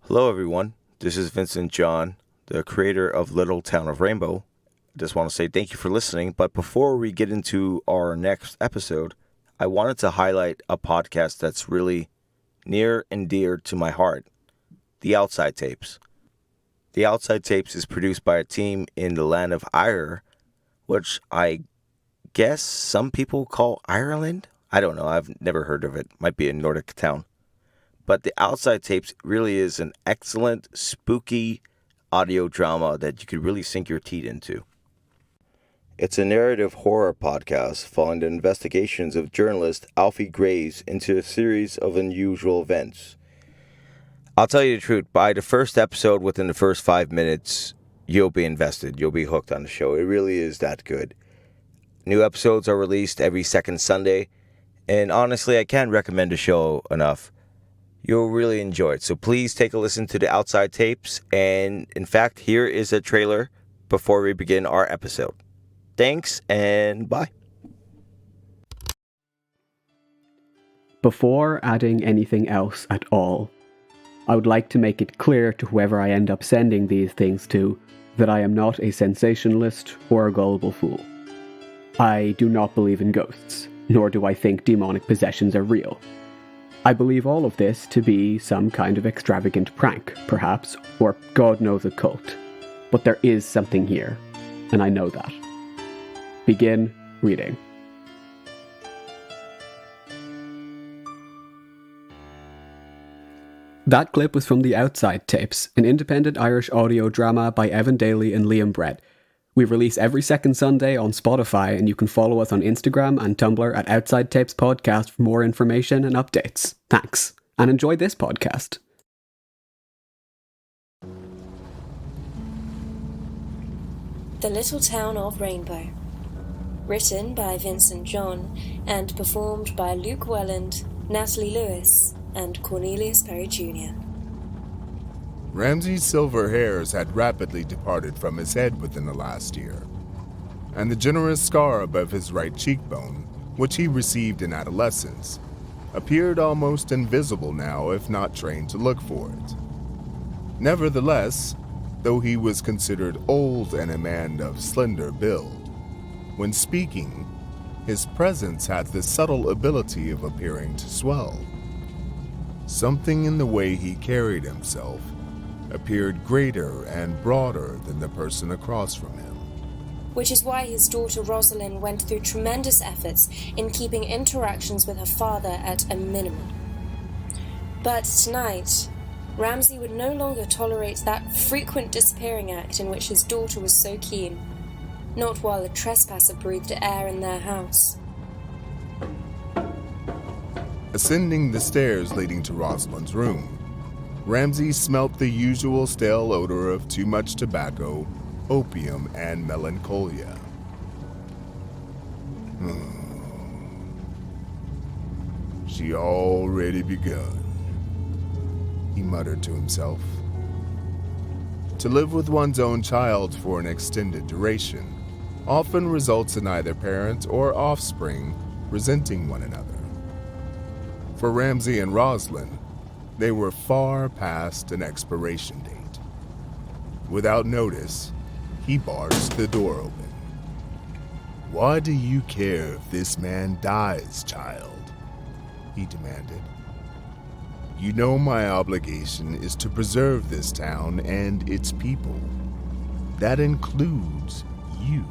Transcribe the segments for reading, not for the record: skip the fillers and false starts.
Hello everyone, this is Vincent John, the creator of Little Town of Rainbow. I just want to say thank you for listening, but before we get into our next episode, I wanted to highlight a podcast that's really near and dear to my heart, The Outside Tapes. The Outside Tapes is produced by a team in the land of Ire, which I guess some people call Ireland? I don't know, I've never heard of it. Might be a Nordic town. But The Outside Tapes really is an excellent, spooky audio drama that you could really sink your teeth into. It's a narrative horror podcast following the investigations of journalist Alfie Graves into a series of unusual events. I'll tell you the truth, by the first episode, within the first 5 minutes, you'll be invested. You'll be hooked on the show. It really is that good. New episodes are released every second Sunday, and honestly, I can't recommend the show enough. You'll really enjoy it. So please take a listen to The Outside Tapes. And in fact, here is a trailer before we begin our episode. Thanks and bye. Before adding anything else at all, I would like to make it clear to whoever I end up sending these things to that I am not a sensationalist or a gullible fool. I do not believe in ghosts, nor do I think demonic possessions are real. I believe all of this to be some kind of extravagant prank, perhaps, or God knows a cult. But there is something here, and I know that. Begin reading. That clip was from The Outside Tapes, an independent Irish audio drama by Evan Daly and Liam Brett. We release every second Sunday on Spotify, and you can follow us on Instagram and Tumblr at Outside Tapes Podcast for more information and updates. Thanks, and enjoy this podcast. The Little Town of Rainbow. Written by Vincent John and performed by Luke Welland, Natalie Lewis, and Cornelius Perry Jr. Ramsey's silver hairs had rapidly departed from his head within the last year, and the generous scar above his right cheekbone, which he received in adolescence, appeared almost invisible now if not trained to look for it. Nevertheless, though he was considered old and a man of slender build, when speaking, his presence had the subtle ability of appearing to swell. Something in the way he carried himself appeared greater and broader than the person across from him. Which is why his daughter Roselyn went through tremendous efforts in keeping interactions with her father at a minimum. But tonight, Ramsey would no longer tolerate that frequent disappearing act in which his daughter was so keen, not while a trespasser breathed air in their house. Ascending the stairs leading to Roselyn's room, Ramsey smelt the usual stale odor of too much tobacco, opium, and melancholia. She already begun, he muttered to himself. To live with one's own child for an extended duration often results in either parent or offspring resenting one another. For Ramsey and Roselyn, they were far past an expiration date. Without notice, he barged the door open. "Why do you care if this man dies, child?" he demanded. "You know my obligation is to preserve this town and its people. That includes you.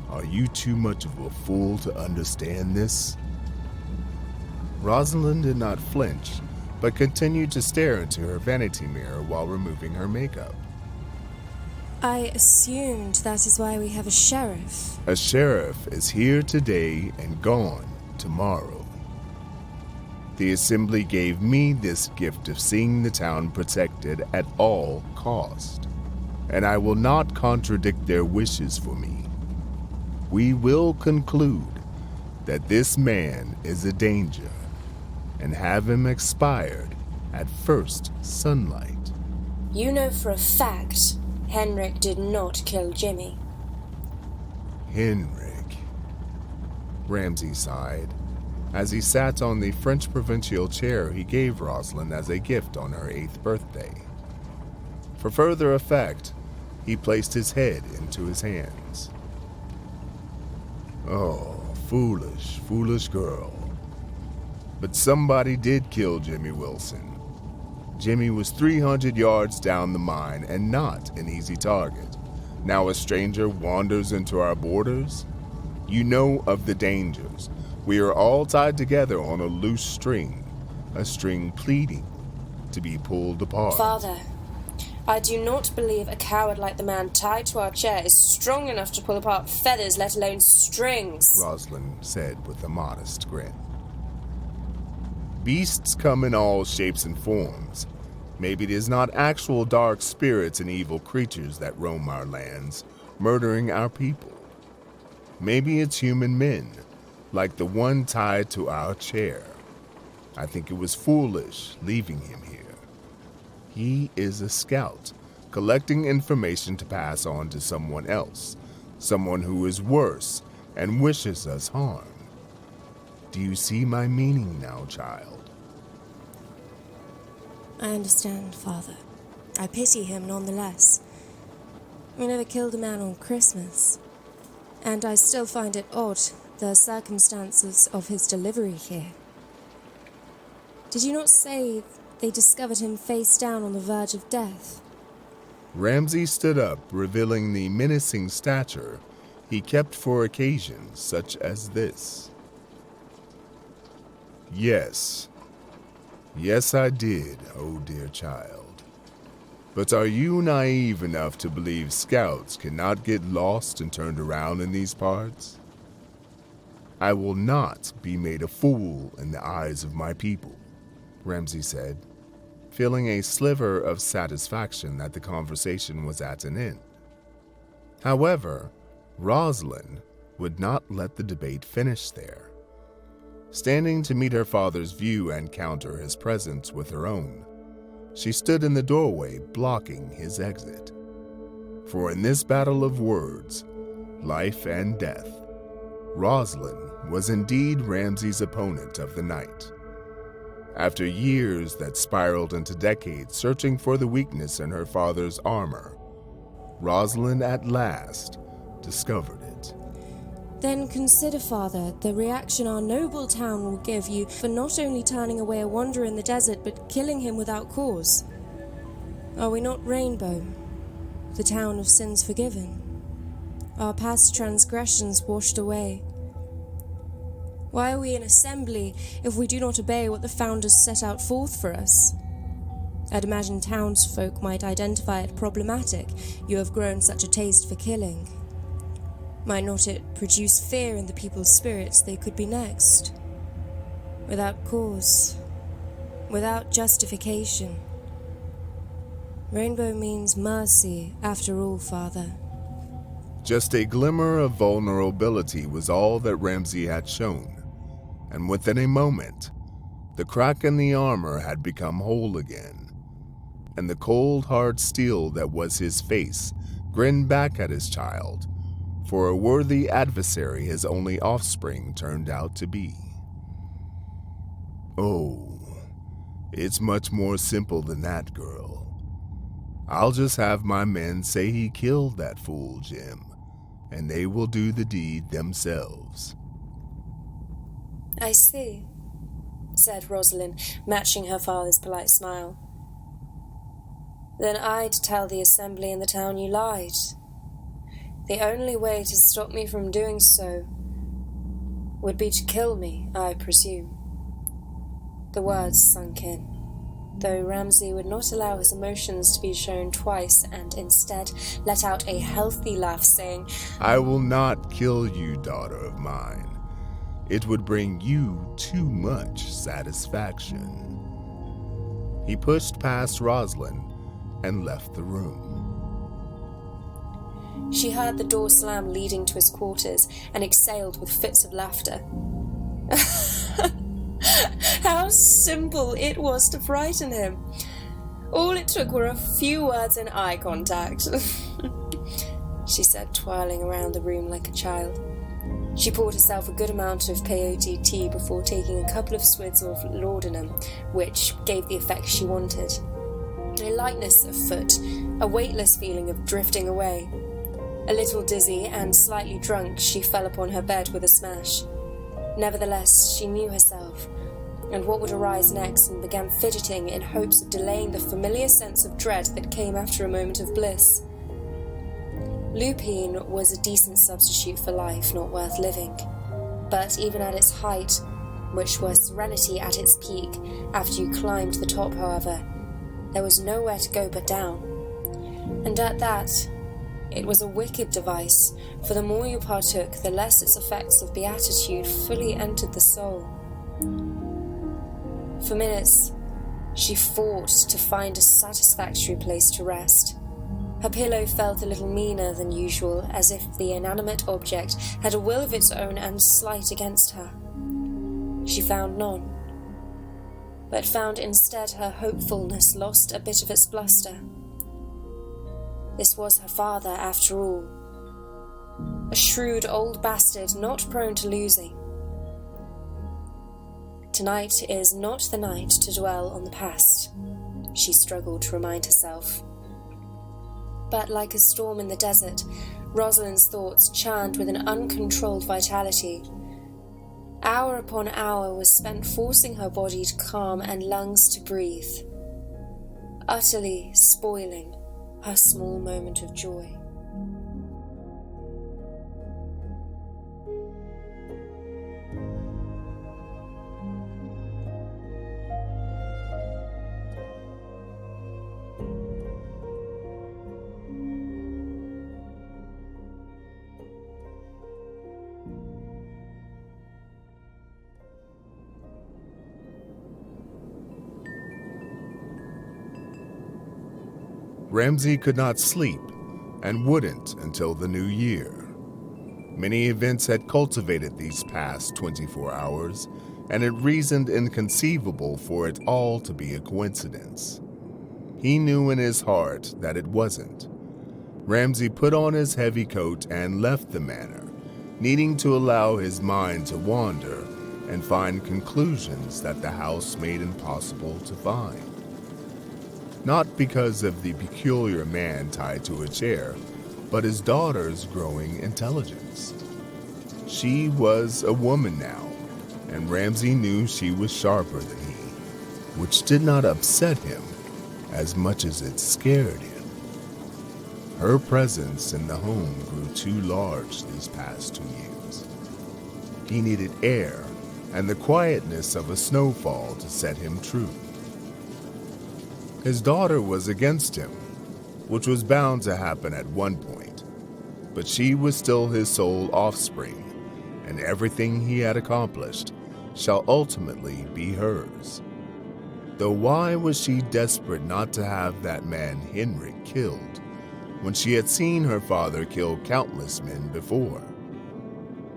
Are you too much of a fool to understand this?" Roselyn did not flinch, but continued to stare into her vanity mirror while removing her makeup. I assumed that is why we have a sheriff. A sheriff is here today and gone tomorrow. The assembly gave me this gift of seeing the town protected at all cost, and I will not contradict their wishes for me. We will conclude that this man is a danger and have him expired at first sunlight. You know for a fact Henrik did not kill Jimmy. Henrik, Ramsey sighed. as he sat on the French provincial chair he gave Roselyn as a gift on her 8th birthday. For further effect, he placed his head into his hands. Oh, foolish, foolish girl. But somebody did kill Jimmy Wilson. Jimmy was 300 yards down the mine and not an easy target. Now a stranger wanders into our borders? You know of the dangers. We are all tied together on a loose string, a string pleading to be pulled apart. Father, I do not believe a coward like the man tied to our chair is strong enough to pull apart feathers, let alone strings, Roselyn said with a modest grin. Beasts come in all shapes and forms. Maybe it is not actual dark spirits and evil creatures that roam our lands, murdering our people. Maybe it's human men, like the one tied to our chair. I think it was foolish leaving him here. He is a scout, collecting information to pass on to someone else, someone who is worse and wishes us harm. Do you see my meaning now, child? I understand, Father. I pity him nonetheless. We never killed a man on Christmas. And I still find it odd, the circumstances of his delivery here. Did you not say they discovered him face down on the verge of death? Ramsey stood up, revealing the menacing stature he kept for occasions such as this. Yes. Yes, I did, oh dear child. But are you naive enough to believe scouts cannot get lost and turned around in these parts? I will not be made a fool in the eyes of my people, Ramsey said, feeling a sliver of satisfaction that the conversation was at an end. However, Roselyn would not let the debate finish there. Standing to meet her father's view and counter his presence with her own, she stood in the doorway blocking his exit. For in this battle of words, life and death, Roselyn was indeed Ramsey's opponent of the night. After years that spiraled into decades searching for the weakness in her father's armor, Roselyn at last discovered it. Then consider, Father, the reaction our noble town will give you for not only turning away a wanderer in the desert, but killing him without cause. Are we not Rainbow, the town of sins forgiven? Our past transgressions washed away. Why are we an assembly if we do not obey what the founders set out forth for us? I'd imagine townsfolk might identify it problematic you have grown such a taste for killing. Might not it produce fear in the people's spirits they could be next? Without cause, without justification. Rainbow means mercy, after all, Father. Just a glimmer of vulnerability was all that Ramsey had shown, and within a moment, the crack in the armor had become whole again, and the cold, hard steel that was his face grinned back at his child, for a worthy adversary his only offspring turned out to be. Oh, it's much more simple than that, girl. I'll just have my men say he killed that fool Jim, and they will do the deed themselves. I see, said Roselyn, matching her father's polite smile. Then I'd tell the assembly in the town you lied. The only way to stop me from doing so would be to kill me, I presume. The words sunk in, though Ramsey would not allow his emotions to be shown twice and instead let out a healthy laugh, saying, I will not kill you, daughter of mine. It would bring you too much satisfaction. He pushed past Roselyn and left the room. She heard the door slam leading to his quarters and exhaled with fits of laughter. How simple it was to frighten him. All it took were a few words and eye contact, she said, twirling around the room like a child. She poured herself a good amount of peyote tea before taking a couple of swigs of laudanum, which gave the effect she wanted. A lightness of foot, a weightless feeling of drifting away. A little dizzy and slightly drunk, she fell upon her bed with a smash. Nevertheless, she knew herself, and what would arise next, and began fidgeting in hopes of delaying the familiar sense of dread that came after a moment of bliss. Lupine was a decent substitute for life not worth living, but even at its height, which was serenity at its peak after you climbed the top, however, there was nowhere to go but down. And at that, it was a wicked device, for the more you partook, the less its effects of beatitude fully entered the soul. For minutes, she fought to find a satisfactory place to rest. Her pillow felt a little meaner than usual, as if the inanimate object had a will of its own and slight against her. She found none, but found instead her hopefulness lost a bit of its bluster. This was her father, after all. A shrewd old bastard not prone to losing. Tonight is not the night to dwell on the past, she struggled to remind herself. But like a storm in the desert, Roselyn's thoughts churned with an uncontrolled vitality. Hour upon hour was spent forcing her body to calm and lungs to breathe, utterly spoiling her small moment of joy. Ramsey could not sleep, and wouldn't until the new year. Many events had cultivated these past 24 hours, and it reasoned inconceivable for it all to be a coincidence. He knew in his heart that it wasn't. Ramsey put on his heavy coat and left the manor, needing to allow his mind to wander and find conclusions that the house made impossible to find. Not because of the peculiar man tied to a chair, but his daughter's growing intelligence. She was a woman now, and Ramsey knew she was sharper than he, which did not upset him as much as it scared him. Her presence in the home grew too large these past 2 years. He needed air and the quietness of a snowfall to set him true. His daughter was against him, which was bound to happen at one point, but she was still his sole offspring, and everything he had accomplished shall ultimately be hers. Though why was she desperate not to have that man Henrik killed, when she had seen her father kill countless men before?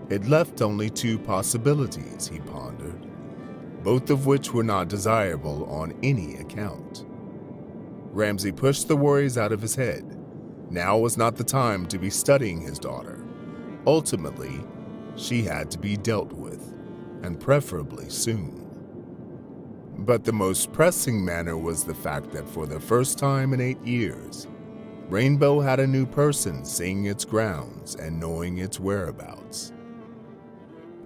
It left only 2 possibilities, he pondered, both of which were not desirable on any account. Ramsey pushed the worries out of his head. Now was not the time to be studying his daughter. Ultimately, she had to be dealt with, and preferably soon. But the most pressing matter was the fact that for the first time in 8 years, Rainbow had a new person seeing its grounds and knowing its whereabouts.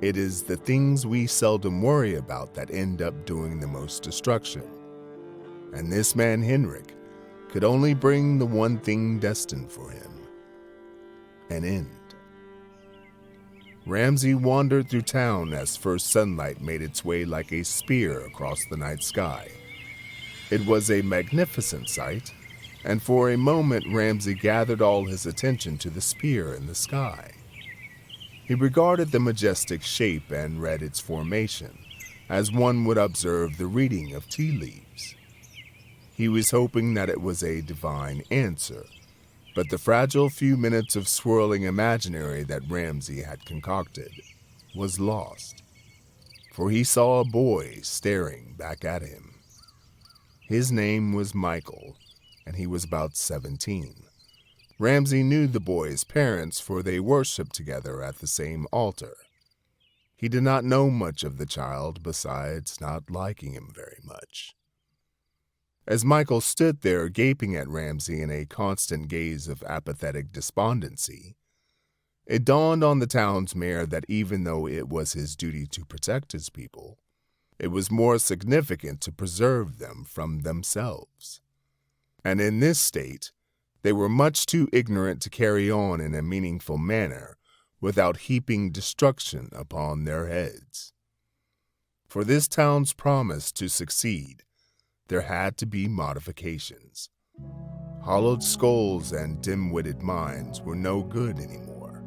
It is the things we seldom worry about that end up doing the most destruction. And this man Henrik could only bring the one thing destined for him: an end. Ramsey wandered through town as first sunlight made its way like a spear across the night sky. It was a magnificent sight, and for a moment Ramsey gathered all his attention to the spear in the sky. He regarded the majestic shape and read its formation, as one would observe the reading of tea leaves. He was hoping that it was a divine answer, but the fragile few minutes of swirling imaginary that Ramsey had concocted was lost, for he saw a boy staring back at him. His name was Michael, and he was about 17, Ramsey knew the boy's parents, for they worshipped together at the same altar. He did not know much of the child besides not liking him very much. As Michael stood there gaping at Ramsey in a constant gaze of apathetic despondency, it dawned on the town's mayor that even though it was his duty to protect his people, it was more significant to preserve them from themselves. And in this state, they were much too ignorant to carry on in a meaningful manner without heaping destruction upon their heads. For this town's promise to succeed, there had to be modifications. Hollowed skulls and dim-witted minds were no good anymore.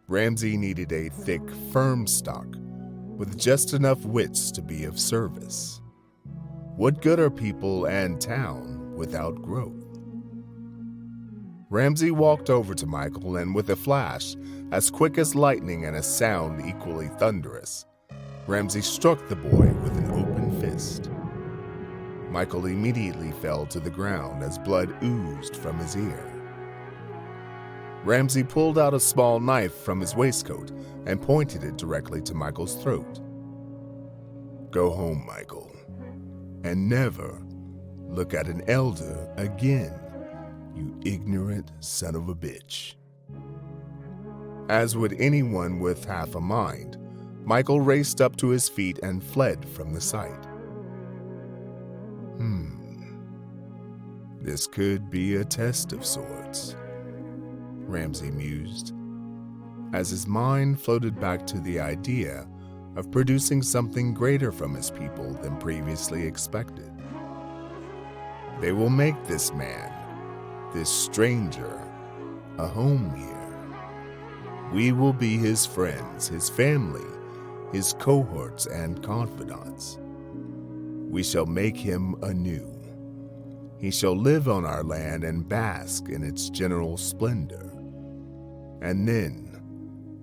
Ramsey needed a thick, firm stock with just enough wits to be of service. What good are people and town without growth? Ramsey walked over to Michael, and with a flash, as quick as lightning and a sound equally thunderous, Ramsey struck the boy with an open fist. Michael immediately fell to the ground as blood oozed from his ear. Ramsey pulled out a small knife from his waistcoat and pointed it directly to Michael's throat. "Go home, Michael, and never look at an elder again, you ignorant son of a bitch." As would anyone with half a mind, Michael raced up to his feet and fled from the sight. This could be a test of sorts, Ramsey mused, as his mind floated back to the idea of producing something greater from his people than previously expected. They will make this man, this stranger, a home here. We will be his friends, his family, his cohorts and confidants. We shall make him anew. He shall live on our land and bask in its general splendor. And then,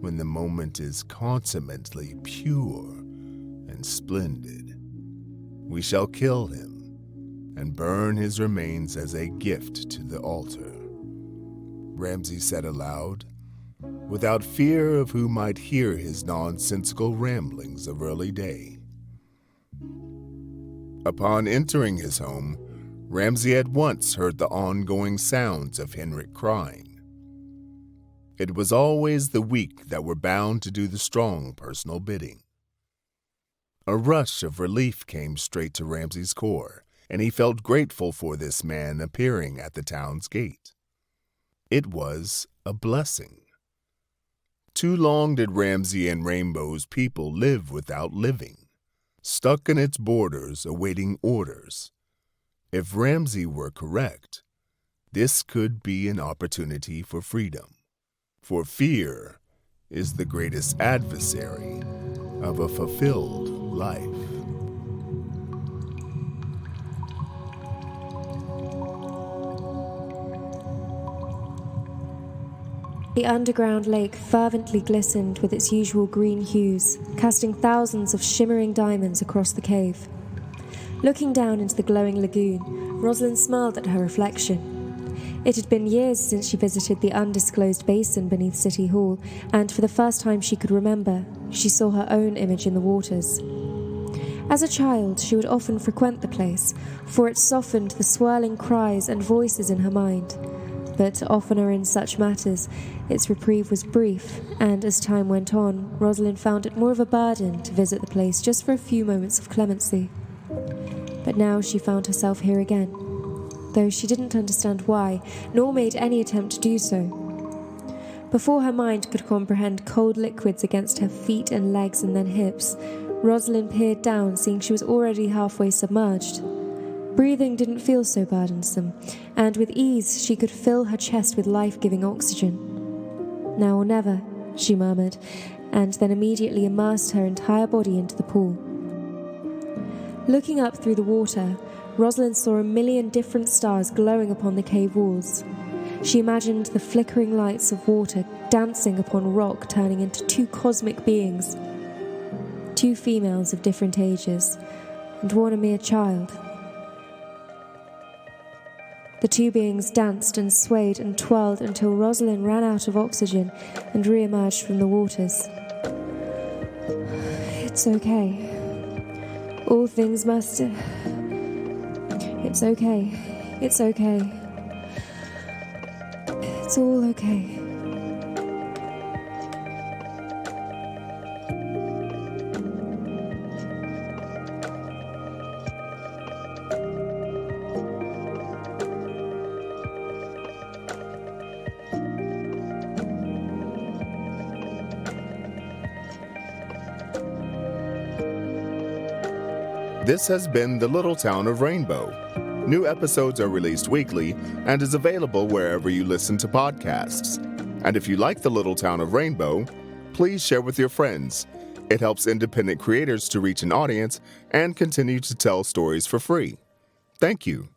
when the moment is consummately pure and splendid, we shall kill him and burn his remains as a gift to the altar," Ramsey said aloud, without fear of who might hear his nonsensical ramblings of early day. Upon entering his home, Ramsey at once heard the ongoing sounds of Henrik crying. It was always the weak that were bound to do the strong personal bidding. A rush of relief came straight to Ramsey's core, and he felt grateful for this man appearing at the town's gate. It was a blessing. Too long did Ramsey and Rainbow's people live without living, stuck in its borders awaiting orders. If Ramsey were correct, this could be an opportunity for freedom, for fear is the greatest adversary of a fulfilled life. The underground lake fervently glistened with its usual green hues, casting thousands of shimmering diamonds across the cave. Looking down into the glowing lagoon, Roselyn smiled at her reflection. It had been years since she visited the undisclosed basin beneath City Hall, and for the first time she could remember, she saw her own image in the waters. As a child, she would often frequent the place, for it softened the swirling cries and voices in her mind. But oftener in such matters, its reprieve was brief, and as time went on, Roselyn found it more of a burden to visit the place just for a few moments of clemency. But now she found herself here again, though she didn't understand why, nor made any attempt to do so. Before her mind could comprehend cold liquids against her feet and legs and then hips, Roselyn peered down, seeing she was already halfway submerged. Breathing didn't feel so burdensome, and with ease she could fill her chest with life-giving oxygen. "Now or never," she murmured, and then immediately immersed her entire body into the pool. Looking up through the water, Roselyn saw a million different stars glowing upon the cave walls. She imagined the flickering lights of water dancing upon rock, turning into two cosmic beings. Two females of different ages, and one a mere child. The two beings danced and swayed and twirled until Roselyn ran out of oxygen and re-emerged from the waters. It's okay. All things must... It's okay. It's okay. It's all okay. This has been The Little Town of Rainbow. New episodes are released weekly and is available wherever you listen to podcasts. And if you like The Little Town of Rainbow, please share with your friends. It helps independent creators to reach an audience and continue to tell stories for free. Thank you.